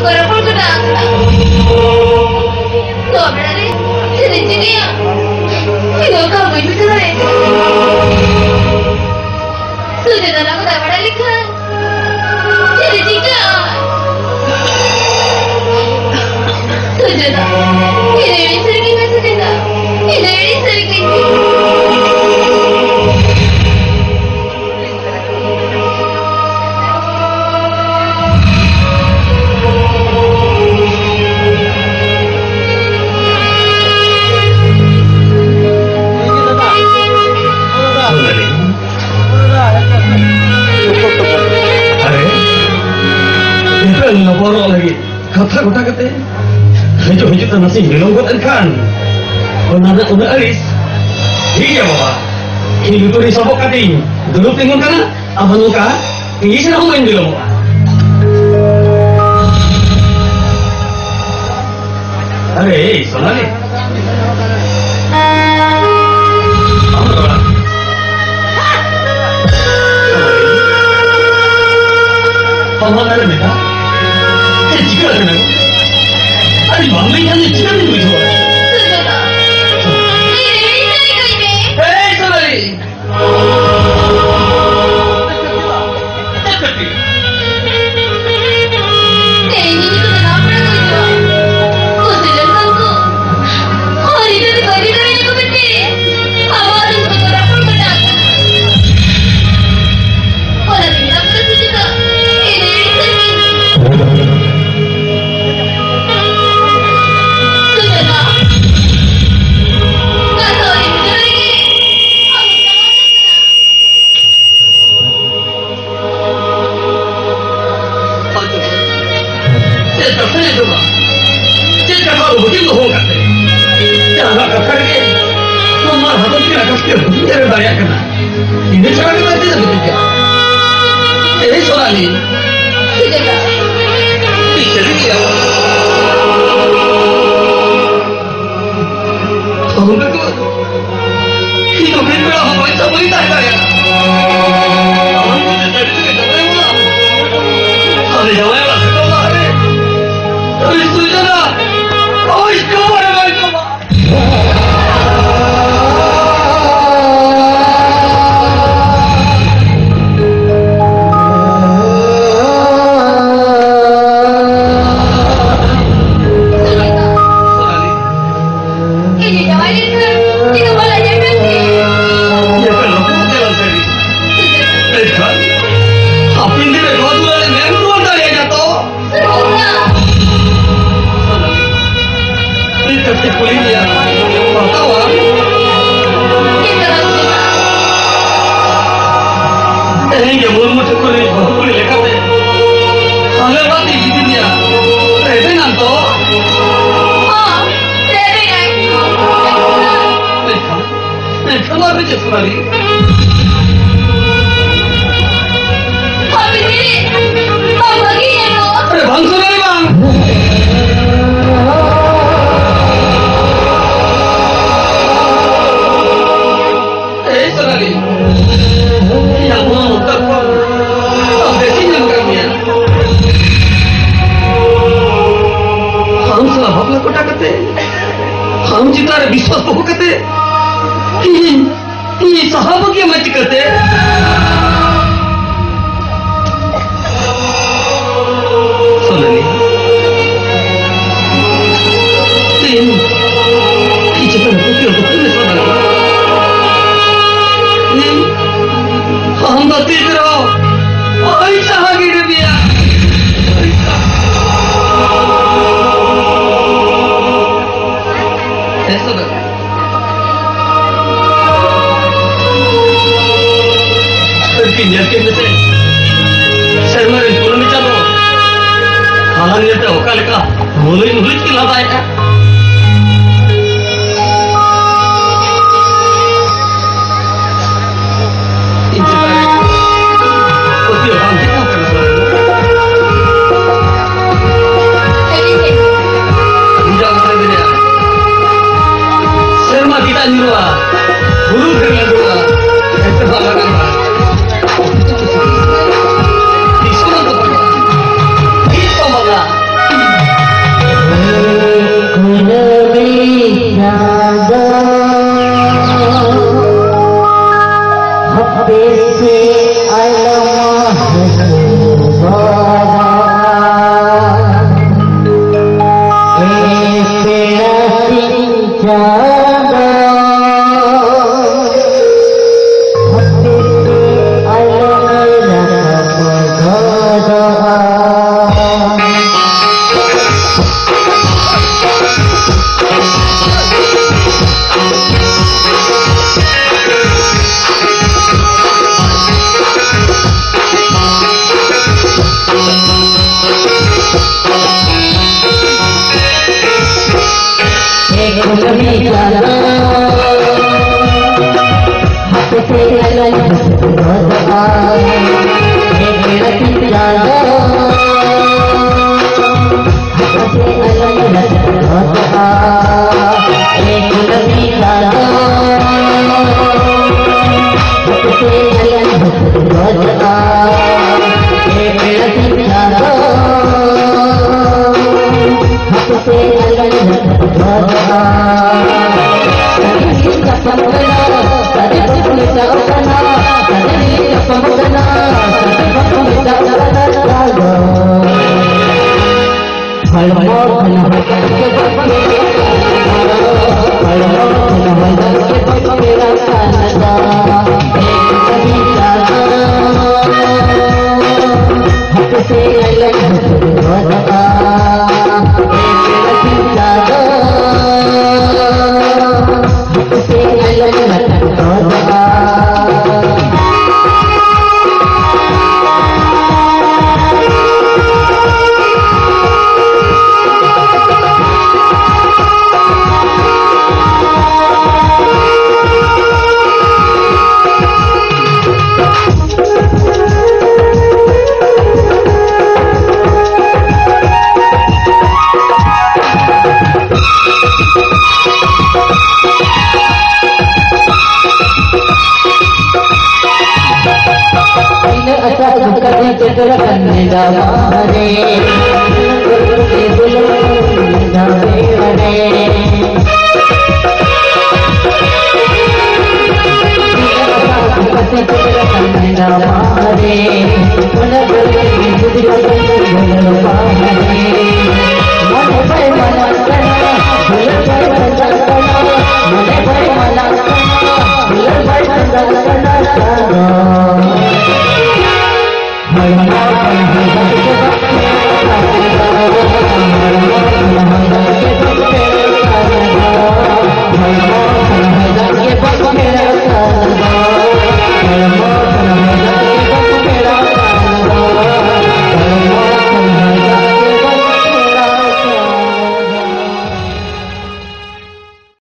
Agora por que Doblare, se decidia. ಇದು ಕಾವು ಬಿಟ್ಟರೆ ಸುಜನ ನಗದ ಬಡಲಿಕ ಚಿರಿಚಿಕ ಸುಜನ ಇದೇ ಸರಿಗೆ ಕಸದಿಲ್ಲ ಇದೇ ಸರಿಗೆ Lapor lagi, kata kata, hijau tanah sih belum kan? Una alis, iya bapak. Ini itu disabok kating, dulu tengok kana, apa nuka? Ini sih aku main dulu bapak. Are, sonali. Apa ada mereka? Jika ada, ada bangkai yang jika itu itu. Hei, saudari. Ini cara kita tidak begitu. Ini soal ini. Tidak. Bisa dia. Kamu betul. Hidup ini berapa banyak sama kita ya? Kamu tidak kita tahu. Hari jawab lah kita hari. Tapi sudah lah. Oh itu mana itu? हम जितारे विश्वास बहु करते ये साहब की मत करते सोनाली तीन ये जितारे बहु करते हैं सोनाली नहीं हम बातें करो ऐसा आगे डबिया ऐसा बता Nyaki nete, saya mari pulang bicara. Halan nyata okal ka, nulis kila baik. Ini cakap, kau tiada orang kita kan soal. Jangan kau dia. Saya mah kita nyuruh, guru dengan doa, itu bagaimana? Hãy subscribe cho kênh Ghiền Mì Gõ để không bỏ lỡ